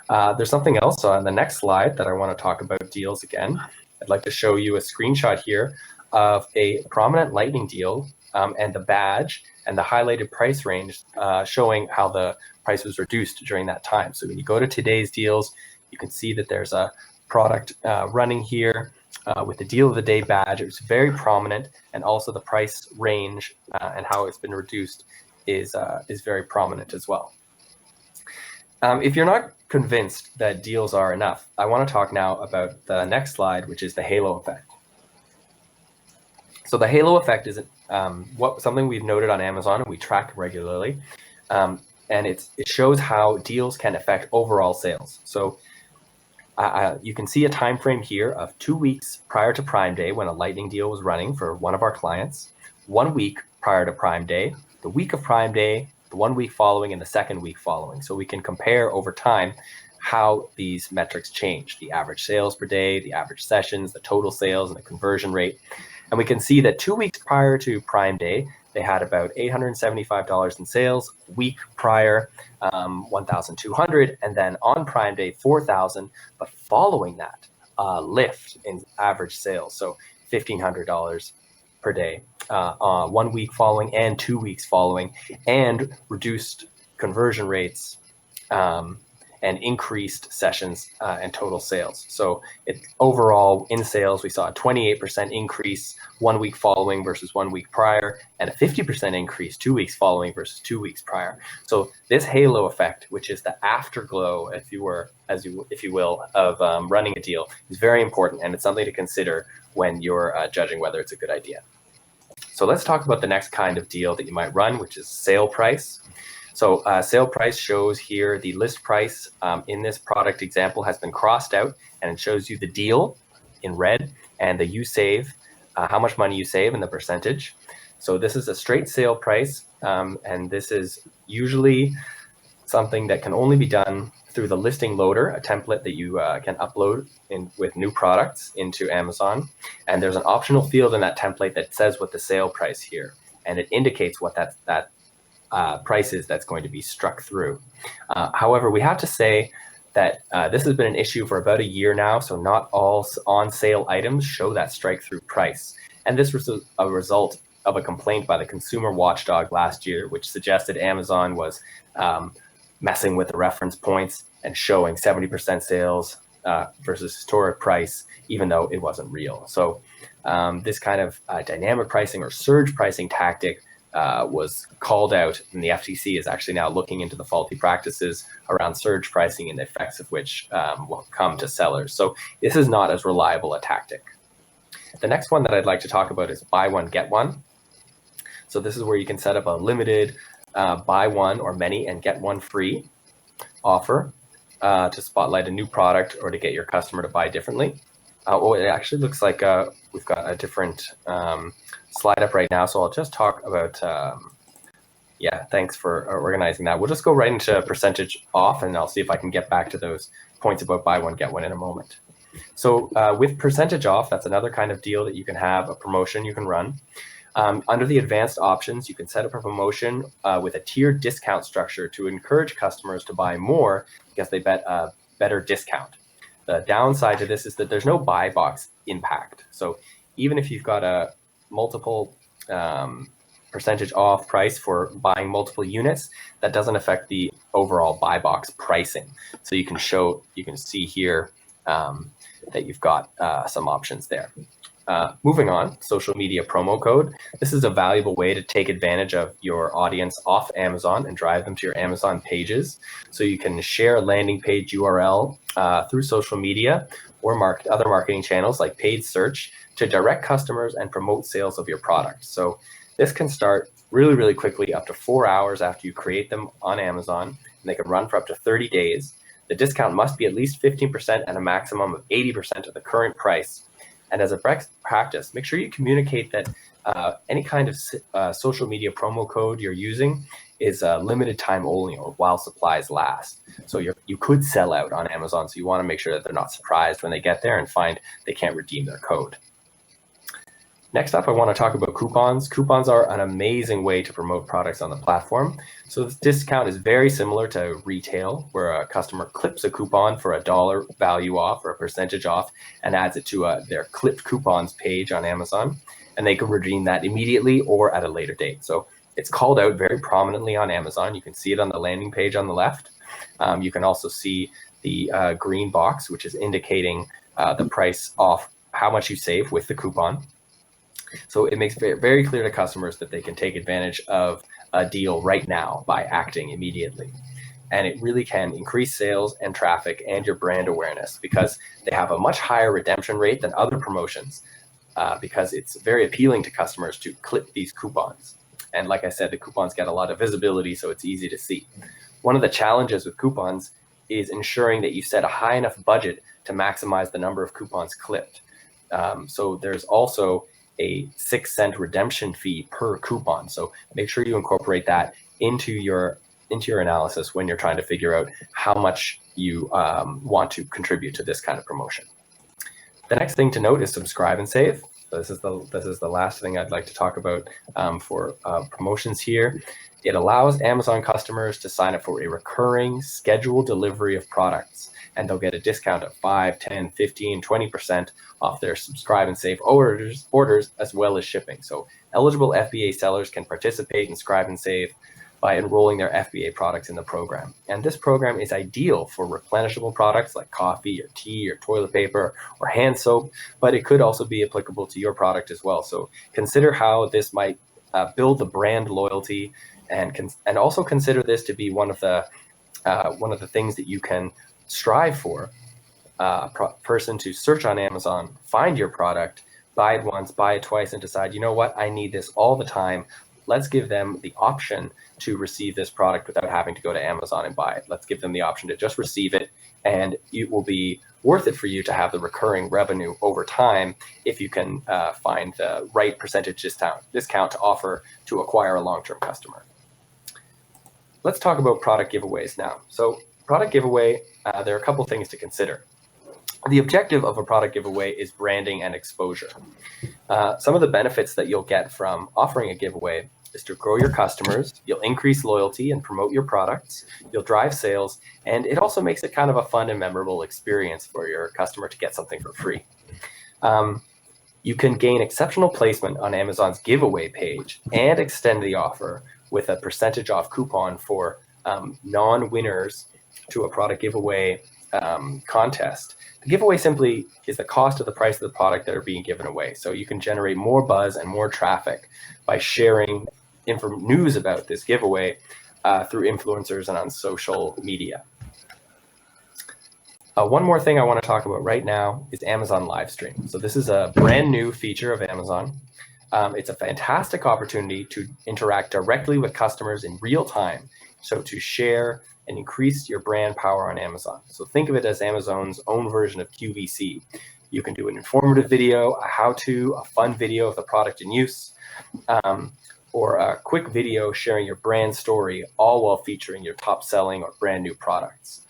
There's something else on the next slide that I want to talk about deals again. I'd like to show you a screenshot here of a prominent lightning deal and the badge and the highlighted price range showing how the price was reduced during that time. So when you go to today's deals, you can see that there's a product running here with the deal of the day badge. It was very prominent, and also the price range and how it's been reduced is very prominent as well. If you're not convinced that deals are enough, I want to talk now about the next slide, which is the halo effect. So the halo effect is something we've noted on Amazon and we track regularly, and it shows how deals can affect overall sales. So you can see a time frame here of 2 weeks prior to Prime Day when a lightning deal was running for one of our clients, 1 week prior to Prime Day, the week of Prime Day, the 1 week following, and the second week following. So we can compare over time how these metrics change, the average sales per day, the average sessions, the total sales, and the conversion rate. And we can see that 2 weeks prior to Prime Day, they had about $875 in sales. Week prior, 1,200, and then on Prime Day, 4,000. But following that, lift in average sales, so $1,500 per day, 1 week following and 2 weeks following, and reduced conversion rates and increased sessions and total sales. So overall in sales, we saw a 28% increase 1 week following versus 1 week prior, and a 50% increase 2 weeks following versus 2 weeks prior. So this halo effect, which is the afterglow, if you will, of running a deal, is very important, and it's something to consider when you're judging whether it's a good idea. So let's talk about the next kind of deal that you might run, which is sale price. So sale price shows here the list price in this product example has been crossed out, and it shows you the deal in red and the you save, how much money you save and the percentage. So this is a straight sale price, and this is usually something that can only be done through the listing loader, a template that you can upload with new products into Amazon. And there's an optional field in that template that says what the sale price here, and it indicates what that price is that's going to be struck through. However, we have to say that this has been an issue for about a year now, so not all on sale items show that strike through price. And this was a result of a complaint by the consumer watchdog last year, which suggested Amazon was messing with the reference points and showing 70% sales versus historic price, even though it wasn't real. So this kind of dynamic pricing or surge pricing tactic was called out, and the FTC is actually now looking into the faulty practices around surge pricing and the effects of which will come to sellers. So this is not as reliable a tactic. The next one that I'd like to talk about is buy one, get one. So this is where you can set up a limited buy one or many and get one free offer to spotlight a new product or to get your customer to buy differently. It actually looks like we've got a different slide up right now, so I'll just talk about, thanks for organizing that. We'll just go right into percentage off, and I'll see if I can get back to those points about buy one, get one in a moment. So with percentage off, that's another kind of deal that you can have, a promotion you can run. Under the advanced options, you can set up a promotion with a tiered discount structure to encourage customers to buy more because they bet a better discount. The downside to this is that there's no buy box impact. So even if you've got a multiple percentage off price for buying multiple units, that doesn't affect the overall buy box pricing. So you can see here that you've got some options there. Moving on, social media promo code. This is a valuable way to take advantage of your audience off Amazon and drive them to your Amazon pages. So you can share a landing page URL through social media or other marketing channels like paid search to direct customers and promote sales of your product. So this can start really, really quickly, up to 4 hours after you create them on Amazon, and they can run for up to 30 days. The discount must be at least 15% and a maximum of 80% of the current price. And as a practice, make sure you communicate that any kind of social media promo code you're using is limited time only or while supplies last. So you could sell out on Amazon, so you want to make sure that they're not surprised when they get there and find they can't redeem their code. Next up, I want to talk about coupons. Coupons are an amazing way to promote products on the platform. So this discount is very similar to retail, where a customer clips a coupon for $1 value off or a percentage off and adds it to their clipped coupons page on Amazon, and they can redeem that immediately or at a later date. So it's called out very prominently on Amazon. You can see it on the landing page on the left. You can also see the green box, which is indicating the price off, how much you save with the coupon. So it makes it very clear to customers that they can take advantage of a deal right now by acting immediately. And it really can increase sales and traffic and your brand awareness because they have a much higher redemption rate than other promotions because it's very appealing to customers to clip these coupons. And like I said, the coupons get a lot of visibility, so it's easy to see. One of the challenges with coupons is ensuring that you set a high enough budget to maximize the number of coupons clipped. So there's also a 6-cent redemption fee per coupon. So make sure you incorporate that into your analysis when you're trying to figure out how much you want to contribute to this kind of promotion. The next thing to note is subscribe and save. So this is the last thing I'd like to talk about for promotions here. It allows Amazon customers to sign up for a recurring scheduled delivery of products, and they'll get a discount of 5, 10, 15, 20% off their subscribe and save orders as well as shipping. So eligible FBA sellers can participate in Scribe and Save by enrolling their FBA products in the program. And this program is ideal for replenishable products like coffee or tea or toilet paper or hand soap, but it could also be applicable to your product as well. So consider how this might build the brand loyalty, and also consider this to be one of the things that you can strive for. Person to search on Amazon, find your product, buy it once, buy it twice, and decide, you know what, I need this all the time. Let's give them the option to receive this product without having to go to Amazon and buy it. Let's give them the option to just receive it, and it will be worth it for you to have the recurring revenue over time if you can find the right percentage discount to offer to acquire a long-term customer. Let's talk about product giveaways now. So product giveaway, there are a couple things to consider. The objective of a product giveaway is branding and exposure. Some of the benefits that you'll get from offering a giveaway is to grow your customers, you'll increase loyalty and promote your products, you'll drive sales, and it also makes it kind of a fun and memorable experience for your customer to get something for free. You can gain exceptional placement on Amazon's giveaway page and extend the offer with a percentage off coupon for non-winners to a product giveaway contest. The giveaway simply is the cost of the price of the product that are being given away. So you can generate more buzz and more traffic by sharing news about this giveaway through influencers and on social media. One more thing I want to talk about right now is Amazon Livestream. So this is a brand new feature of Amazon. It's a fantastic opportunity to interact directly with customers in real time. So to share and increase your brand power on Amazon. So think of it as Amazon's own version of QVC. You can do an informative video, a how-to, a fun video of the product in use, or a quick video sharing your brand story, all while featuring your top-selling or brand new products.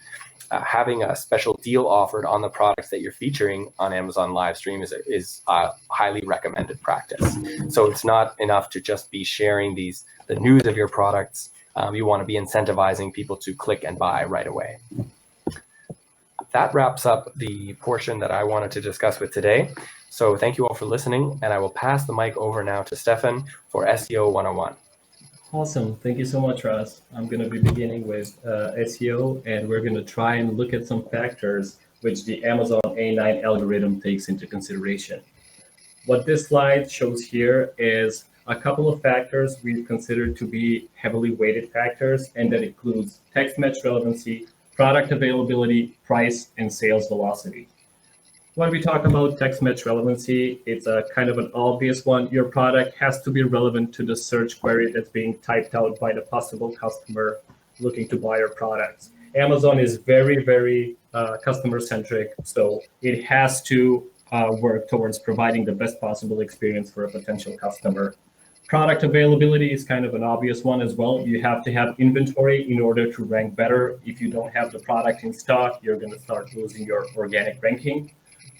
Having a special deal offered on the products that you're featuring on Amazon Livestream is a highly recommended practice. So it's not enough to just be sharing the news of your products. You want to be incentivizing people to click and buy right away. That wraps up the portion that I wanted to discuss with today. So thank you all for listening, and I will pass the mic over now to Stefan for SEO 101. Awesome. Thank you so much, Ross. I'm going to be beginning with SEO, and we're going to try and look at some factors which the Amazon A9 algorithm takes into consideration. What this slide shows here is a couple of factors we've considered to be heavily weighted factors, and that includes text match relevancy, product availability, price, and sales velocity. When we talk about text match relevancy, it's a kind of an obvious one. Your product has to be relevant to the search query that's being typed out by the possible customer looking to buy your products. Amazon is very, very customer-centric, so it has to work towards providing the best possible experience for a potential customer. Product availability is kind of an obvious one as well. You have to have inventory in order to rank better. If you don't have the product in stock, you're going to start losing your organic ranking.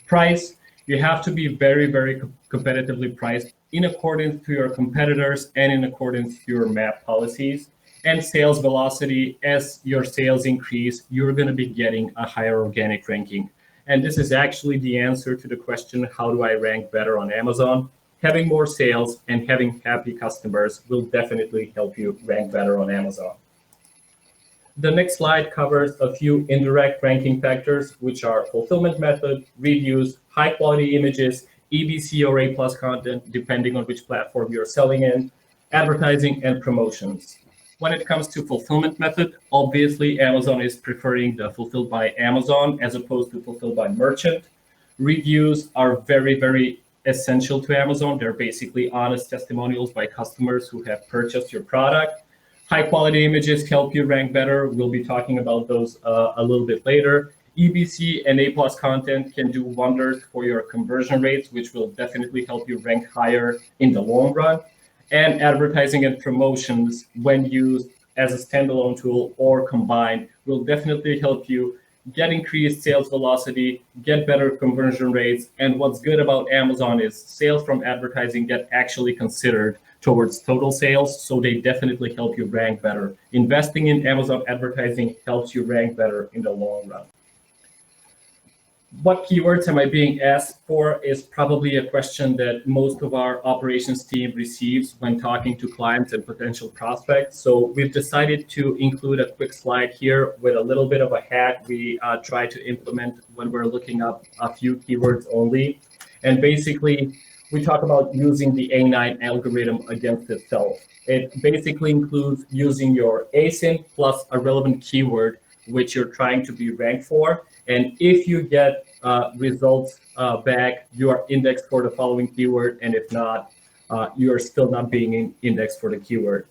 Price, you have to be very, very competitively priced in accordance to your competitors and in accordance to your MAP policies. And sales velocity, as your sales increase, you're going to be getting a higher organic ranking. And this is actually the answer to the question, how do I rank better on Amazon? Having more sales and having happy customers will definitely help you rank better on Amazon. The next slide covers a few indirect ranking factors, which are fulfillment method, reviews, high quality images, EBC or A+ content, depending on which platform you're selling in, advertising, and promotions. When it comes to fulfillment method, obviously Amazon is preferring the fulfilled by Amazon as opposed to fulfilled by merchant. Reviews are very, very essential to Amazon. They're basically honest testimonials by customers who have purchased your product. High quality images help you rank better. We'll be talking about those a little bit later. EBC and A+ content can do wonders for your conversion rates, which will definitely help you rank higher in the long run. And advertising and promotions, when used as a standalone tool or combined, will definitely help you get increased sales velocity, get better conversion rates. And what's good about Amazon is sales from advertising get actually considered towards total sales. So they definitely help you rank better. Investing in Amazon advertising helps you rank better in the long run. What keywords am I being asked for is probably a question that most of our operations team receives when talking to clients and potential prospects. So we've decided to include a quick slide here with a little bit of a hack we try to implement when we're looking up a few keywords only. And basically, we talk about using the A9 algorithm against itself. It basically includes using your ASIN plus a relevant keyword which you're trying to be ranked for. And if you get results back, you are indexed for the following keyword. And if not, you are still not being indexed for the keyword.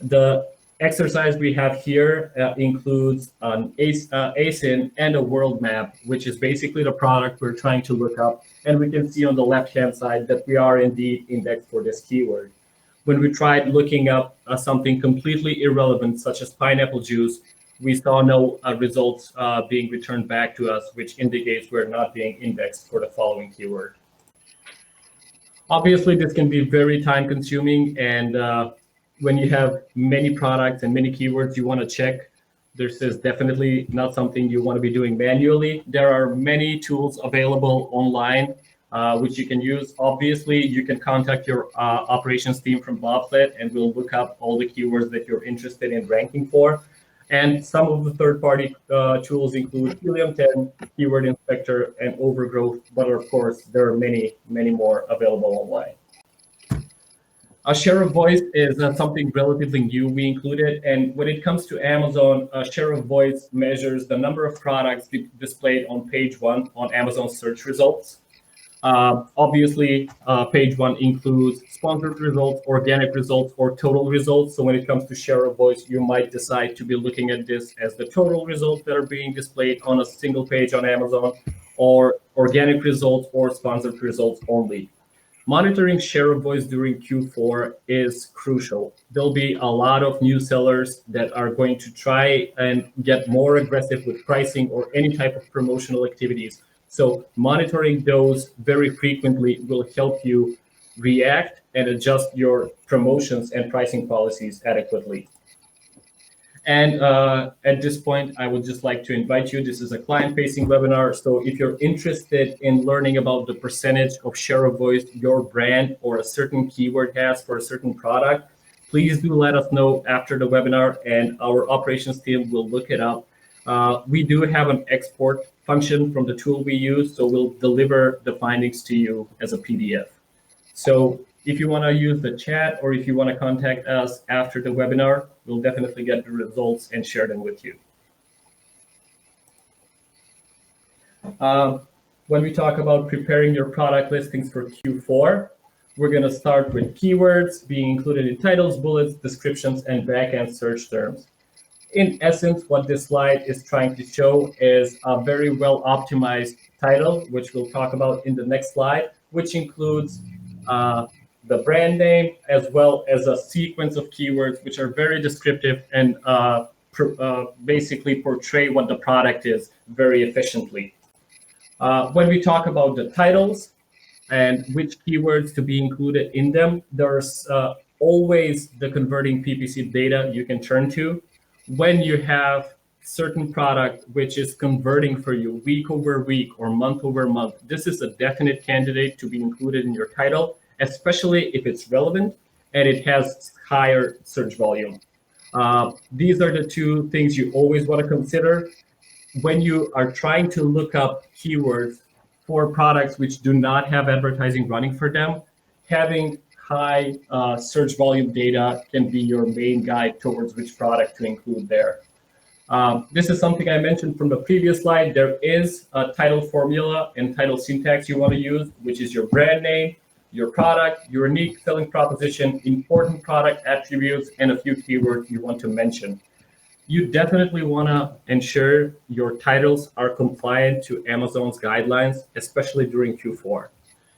The exercise we have here includes an ASIN and a world map, which is basically the product we're trying to look up. And we can see on the left-hand side that we are indeed indexed for this keyword. When we tried looking up something completely irrelevant, such as pineapple juice, we saw no results being returned back to us, which indicates we're not being indexed for the following keyword. Obviously, this can be very time consuming. And when you have many products and many keywords you want to check, this is definitely not something you want to be doing manually. There are many tools available online which you can use. Obviously, you can contact your operations team from Bobsled and we'll look up all the keywords that you're interested in ranking for. And some of the third-party tools include Helium 10, Keyword Inspector, and Overgrowth. But of course, there are many, many more available online. A share of voice is something relatively new we included. And when it comes to Amazon, a share of voice measures the number of products displayed on page 1 on Amazon search results. Obviously, page 1 includes sponsored results, organic results, or total results. So when it comes to share of voice, you might decide to be looking at this as the total results that are being displayed on a single page on Amazon, or organic results or sponsored results only. Monitoring share of voice during Q4 is crucial. There'll be a lot of new sellers that are going to try and get more aggressive with pricing or any type of promotional activities. So monitoring those very frequently will help you react and adjust your promotions and pricing policies adequately. And at this point, I would just like to invite you. This is a client-facing webinar. So if you're interested in learning about the percentage of share of voice your brand or a certain keyword has for a certain product, please do let us know after the webinar, and our operations team will look it up. We do have an export function from the tool we use, so we'll deliver the findings to you as a PDF. So if you want to use the chat or if you want to contact us after the webinar, we'll definitely get the results and share them with you. When we talk about preparing your product listings for Q4, we're going to start with keywords being included in titles, bullets, descriptions, and backend search terms. In essence, what this slide is trying to show is a very well optimized title, which we'll talk about in the next slide, which includes the brand name as well as a sequence of keywords, which are very descriptive and basically portray what the product is very efficiently. When we talk about the titles and which keywords to be included in them, there's always the converting PPC data you can turn to. When you have certain product which is converting for you week over week or month over month, this is a definite candidate to be included in your title, especially if it's relevant and it has higher search volume. These are the two things you always want to consider when you are trying to look up keywords for products which do not have advertising running for them. Having high search volume data can be your main guide towards which product to include there. This is something I mentioned from the previous slide. There is a title formula and title syntax you want to use, which is your brand name, your product, your unique selling proposition, important product attributes, and a few keywords you want to mention. You definitely want to ensure your titles are compliant to Amazon's guidelines, especially during Q4.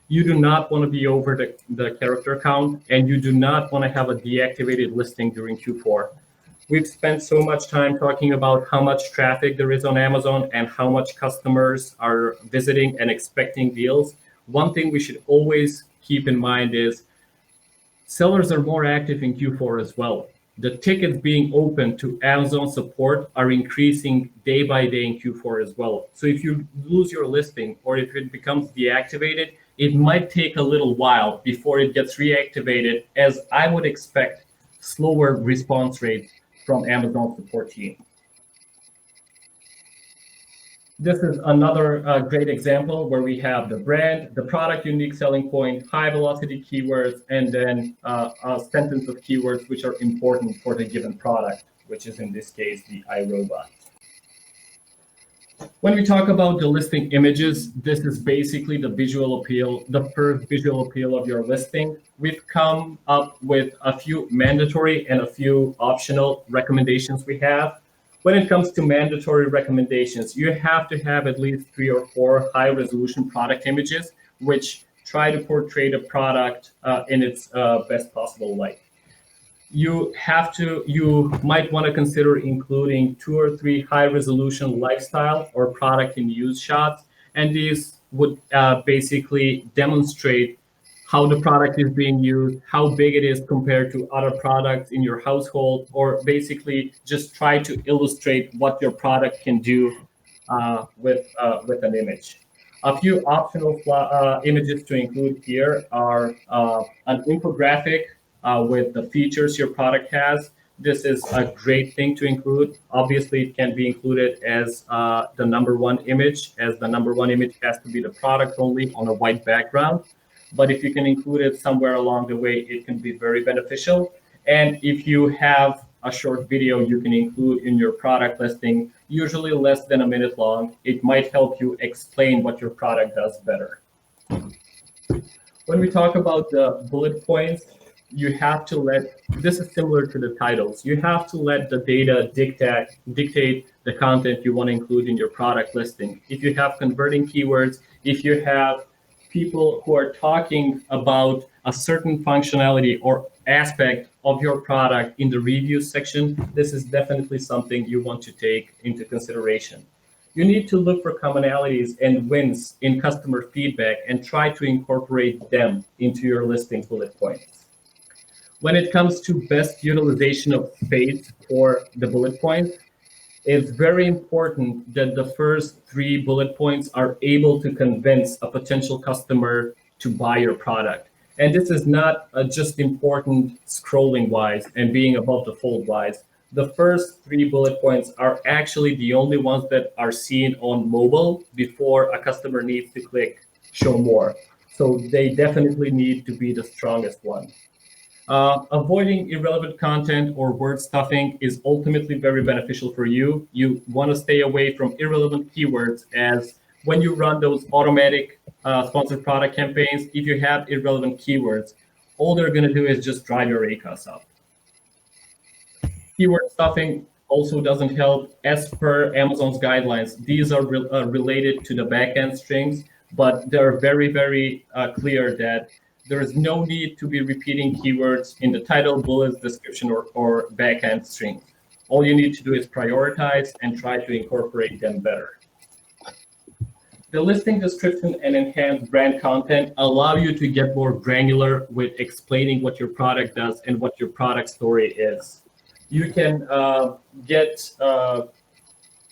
You do not want to be over the character count, and you do not want to have a deactivated listing during Q4. We've spent so much time talking about how much traffic there is on Amazon and how much customers are visiting and expecting deals. One thing we should always keep in mind is sellers are more active in Q4 as well. The tickets being open to Amazon support are increasing day by day in Q4 as well. So if you lose your listing or if it becomes deactivated, it might take a little while before it gets reactivated, as I would expect slower response rates from Amazon support team. This is another great example where we have the brand, the product unique selling point, high velocity keywords, and then a sentence of keywords which are important for the given product, which is in this case the iRobot. When we talk about the listing images, this is basically the visual appeal, the first visual appeal of your listing. We've come up with a few mandatory and a few optional recommendations we have. When it comes to mandatory recommendations, you have to have at least 3 or 4 high-resolution product images, which try to portray the product in its best possible light. You might want to consider including 2 or 3 high-resolution lifestyle or product in use shots, and these would basically demonstrate how the product is being used, how big it is compared to other products in your household, or basically just try to illustrate what your product can do with an image. A few optional images to include here are an infographic with the features your product has. This is a great thing to include. Obviously, it can be included as the number one image, as the number one image has to be the product only on a white background. But if you can include it somewhere along the way, it can be very beneficial. And if you have a short video you can include in your product listing, usually less than a minute long, it might help you explain what your product does better. When we talk about the bullet points, you have to this is similar to the titles. You have to let the data dictate the content you want to include in your product listing. If you have converting keywords, if you have people who are talking about a certain functionality or aspect of your product in the review section, this is definitely something you want to take into consideration. You need to look for commonalities and wins in customer feedback and try to incorporate them into your listing bullet points. When it comes to best utilization of space for the bullet points, it's very important that the first 3 bullet points are able to convince a potential customer to buy your product. And this is not just important scrolling wise and being above the fold wise. The first 3 bullet points are actually the only ones that are seen on mobile before a customer needs to click show more. So they definitely need to be the strongest one. Avoiding irrelevant content or word stuffing is ultimately very beneficial for you. You want to stay away from irrelevant keywords, as when you run those automatic sponsored product campaigns, if you have irrelevant keywords, all they're going to do is just drive your ACOS up. Keyword stuffing also doesn't help. As per Amazon's guidelines, these are related to the backend strings, but they're very, very clear that there is no need to be repeating keywords in the title, bullets, description, or backend strings. All you need to do is prioritize and try to incorporate them better. The listing description and enhanced brand content allow you to get more granular with explaining what your product does and what your product story is. You can get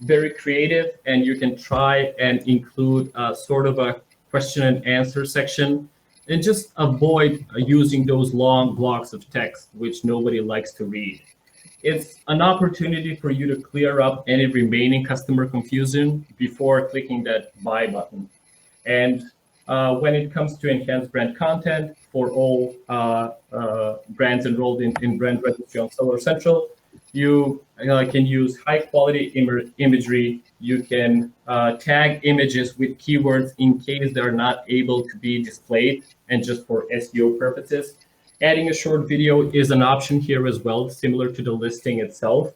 very creative, and you can try and include sort of a question and answer section, and just avoid using those long blocks of text, which nobody likes to read. It's an opportunity for you to clear up any remaining customer confusion before clicking that buy button. And when it comes to enhanced brand content for all brands enrolled in brand registry on Seller Central, you can use high quality imagery. You can tag images with keywords in case they're not able to be displayed and just for SEO purposes. Adding a short video is an option here as well, similar to the listing itself.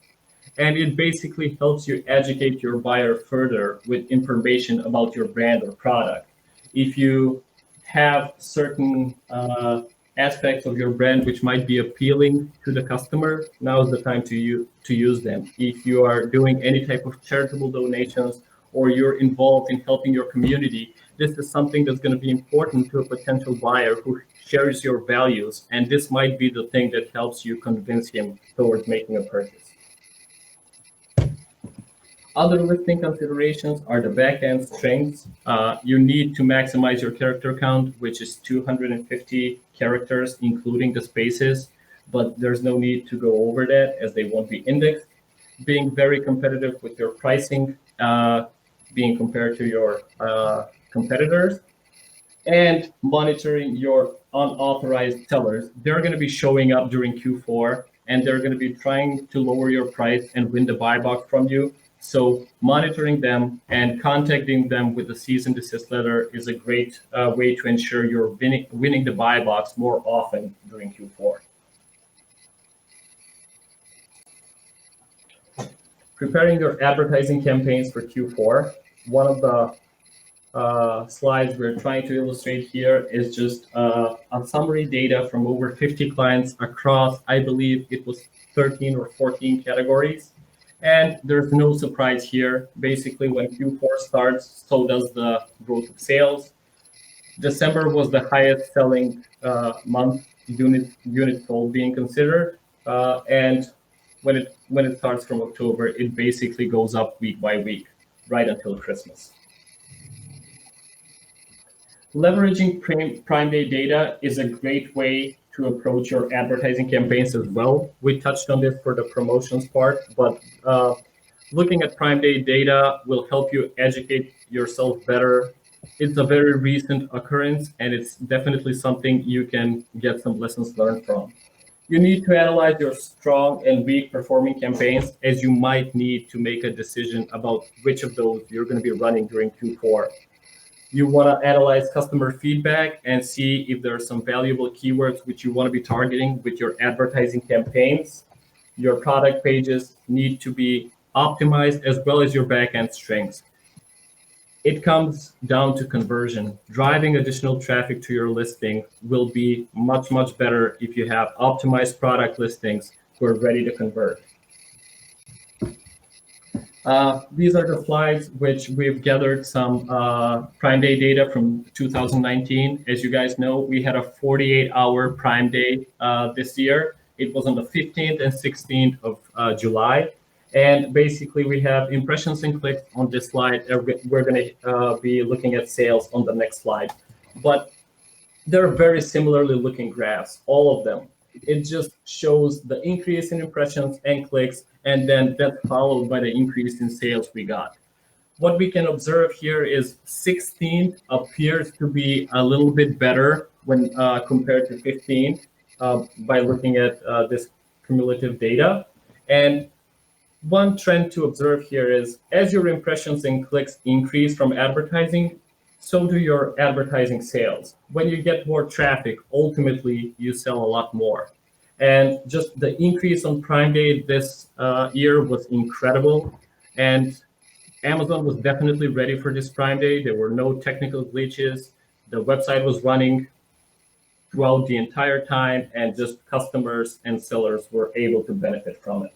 And it basically helps you educate your buyer further with information about your brand or product. If you have certain aspects of your brand which might be appealing to the customer, now is the time to use them. If you are doing any type of charitable donations or you're involved in helping your community, this is something that's going to be important to a potential buyer who shares your values, and this might be the thing that helps you convince him towards making a purchase. Other listing considerations are the back-end strengths. You need to maximize your character count, which is 250 characters, including the spaces, but there's no need to go over that as they won't be indexed. Being very competitive with your pricing, being compared to your competitors, and monitoring your unauthorized sellers. They're going to be showing up during Q4, and they're going to be trying to lower your price and win the buy box from you. So monitoring them and contacting them with a cease and desist letter is a great way to ensure you're winning the buy box more often during Q4. Preparing your advertising campaigns for Q4. One of the slides we're trying to illustrate here is just a summary data from over 50 clients across, I believe it was 13 or 14 categories. And there's no surprise here. Basically, when Q4 starts, so does the growth of sales. December was the highest selling month, unit sold being considered. And when it starts from October, it basically goes up week by week, right until Christmas. Leveraging Prime Day data is a great way to approach your advertising campaigns as well. We touched on this for the promotions part, but looking at Prime Day data will help you educate yourself better. It's a very recent occurrence, and it's definitely something you can get some lessons learned from. You need to analyze your strong and weak performing campaigns, as you might need to make a decision about which of those you're going to be running during Q4. You want to analyze customer feedback and see if there are some valuable keywords which you want to be targeting with your advertising campaigns. Your product pages need to be optimized as well as your back-end strengths. It comes down to conversion. Driving additional traffic to your listing will be much, much better if you have optimized product listings who are ready to convert. These are the slides which we've gathered some Prime Day data from 2019. As you guys know, we had a 48-hour Prime Day this year. It was on the 15th and 16th of July. And basically, we have impressions and clicks on this slide. We're going to be looking at sales on the next slide. But they're very similarly looking graphs, all of them. It just shows the increase in impressions and clicks, and then that's followed by the increase in sales we got. What we can observe here is 16 appears to be a little bit better when compared to 15 by looking at this cumulative data. And one trend to observe here is as your impressions and clicks increase from advertising, so do your advertising sales. When you get more traffic, ultimately you sell a lot more. And just the increase on Prime Day this year was incredible. And Amazon was definitely ready for this Prime Day. There were no technical glitches. The website was running throughout the entire time, and just customers and sellers were able to benefit from it.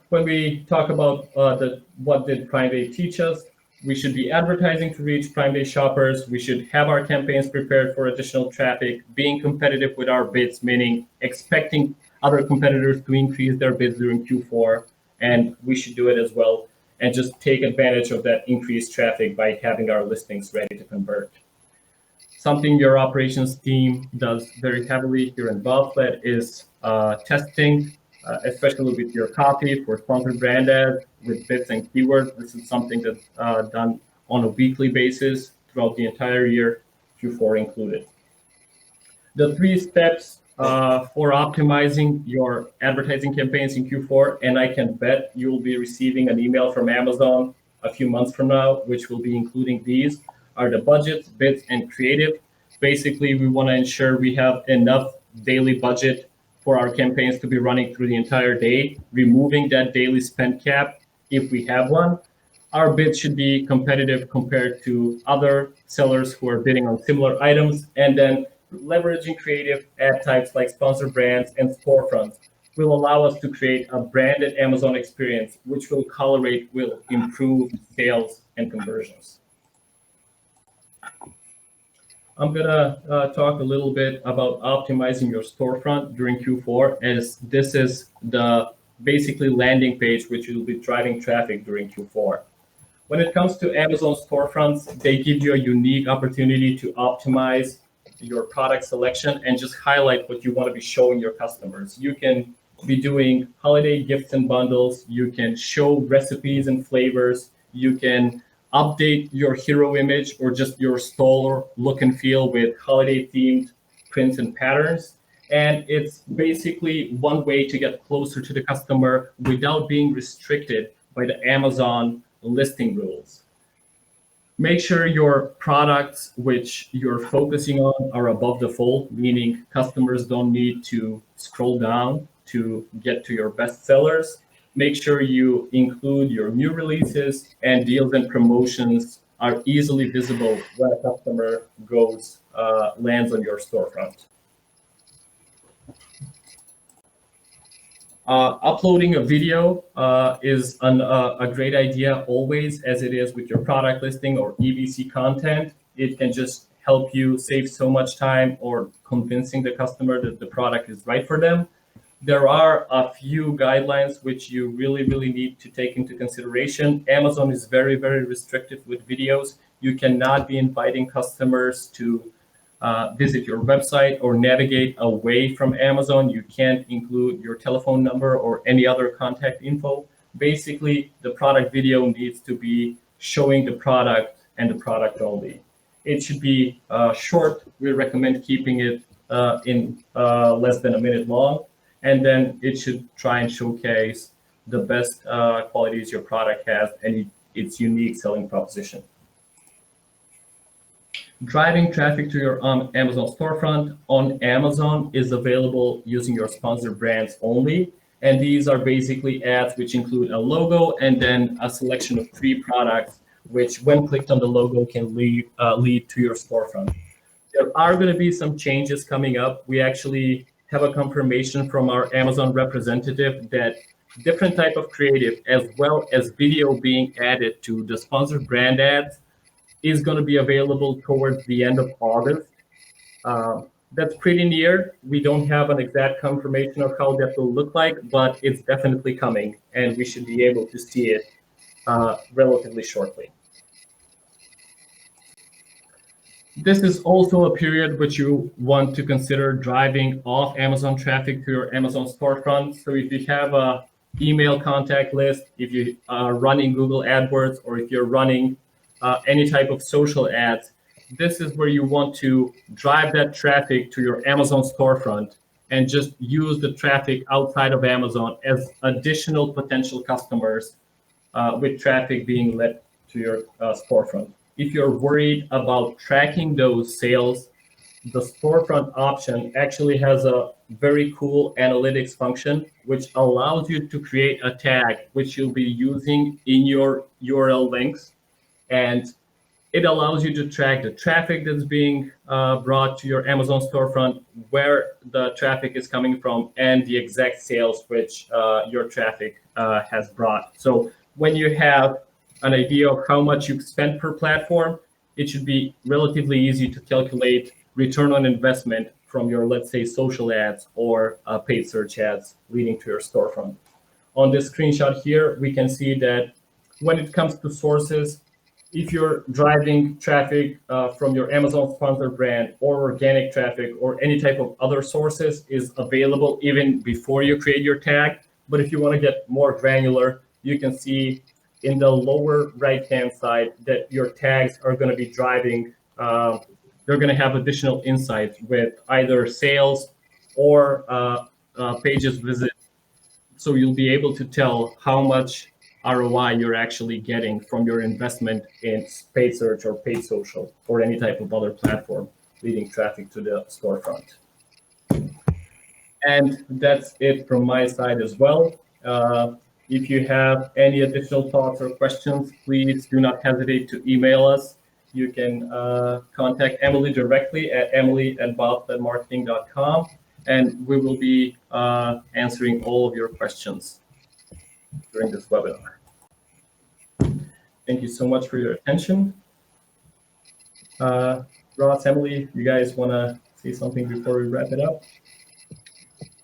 When we talk about what did Prime Day teach us, we should be advertising to reach Prime Day shoppers. We should have our campaigns prepared for additional traffic, being competitive with our bids, meaning expecting other competitors to increase their bids during Q4, and we should do it as well, and just take advantage of that increased traffic by having our listings ready to convert. Something your operations team does very heavily here in Bobsled is testing, especially with your copy for sponsored brand ads with bits and keywords. This is something that's done on a weekly basis throughout the entire year, Q4 included. The 3 steps for optimizing your advertising campaigns in Q4, and I can bet you'll be receiving an email from Amazon a few months from now, which will be including these, are the budgets, bids, and creative. Basically, we want to ensure we have enough daily budget for our campaigns to be running through the entire day, removing that daily spend cap if we have one. our bid should be competitive compared to other sellers who are bidding on similar items. And then leveraging creative ad types like sponsor brands and storefronts will allow us to create a branded Amazon experience, which will improve sales and conversions. I'm gonna talk a little bit about optimizing your storefront during Q4, as this is the basically landing page which will be driving traffic during Q4. When it comes to Amazon storefronts, they give you a unique opportunity to optimize your product selection and just highlight what you want to be showing your customers. You can be doing holiday gifts and bundles. You can show recipes and flavors. You can update your hero image or just your store look and feel with holiday themed prints and patterns. And it's basically one way to get closer to the customer without being restricted by the Amazon listing rules. Make sure your products which you're focusing on are above the fold, meaning customers don't need to scroll down to get to your best sellers. Make sure you include your new releases, and deals and promotions are easily visible when a customer lands on your storefront. Uploading a video is a great idea always, as it is with your product listing or EBC content. It can just help you save so much time or convincing the customer that the product is right for them. There are a few guidelines which you really need to take into consideration. Amazon is very restrictive with videos. You cannot be inviting customers to visit your website or navigate away from Amazon. You can't include your telephone number or any other contact info. Basically, the product video needs to be showing the product and the product only. It should be short. We recommend keeping it in less than a minute long. And then it should try and showcase the best qualities your product has and its unique selling proposition. Driving traffic to your Amazon storefront on Amazon is available using your sponsored brands only. And these are basically ads which include a logo and then a selection of 3 products, which when clicked on the logo can lead to your storefront. There are going to be some changes coming up. We actually have a confirmation from our Amazon representative that different type of creative, as well as video being added to the sponsored brand ads, is going to be available towards the end of August. That's pretty near. We don't have an exact confirmation of how that will look like, but it's definitely coming, and we should be able to see it relatively shortly. This is also a period which you want to consider driving off Amazon traffic to your Amazon storefront. So if you have a email contact list, if you are running Google AdWords, or if you're running any type of social ads, this is where you want to drive that traffic to your Amazon storefront and just use the traffic outside of Amazon as additional potential customers with traffic being led to your storefront. If you're worried about tracking those sales, the storefront option actually has a very cool analytics function, which allows you to create a tag, which you'll be using in your URL links. And it allows you to track the traffic that's being brought to your Amazon storefront, where the traffic is coming from, and the exact sales which your traffic has brought. So when you have an idea of how much you've spent per platform, it should be relatively easy to calculate return on investment from your, let's say, social ads or paid search ads leading to your storefront. On this screenshot here, we can see that when it comes to sources, if you're driving traffic from your Amazon sponsored brand, or organic traffic, or any type of other sources, is available even before you create your tag. But if you want to get more granular, you can see in the lower right-hand side that your tags are going to be driving, they're going to have additional insights with either sales or pages visit. So you'll be able to tell how much ROI you're actually getting from your investment in paid search or paid social or any type of other platform leading traffic to the storefront. And that's it from my side as well. If you have any additional thoughts or questions, please do not hesitate to email us. You can contact Emily directly at emily@bobsledmarketing.com, and we will be answering all of your questions during this webinar. Thank you so much for your attention. Ross, Emily, you guys want to say something before we wrap it up?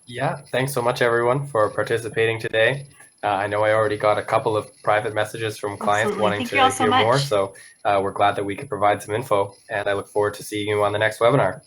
Yeah, thanks so much, everyone, for participating today. I know I already got a couple of private messages from clients Absolutely. wanting Thank to you all so hear more, much. so we're glad that we could provide some info, and I look forward to seeing you on the next webinar.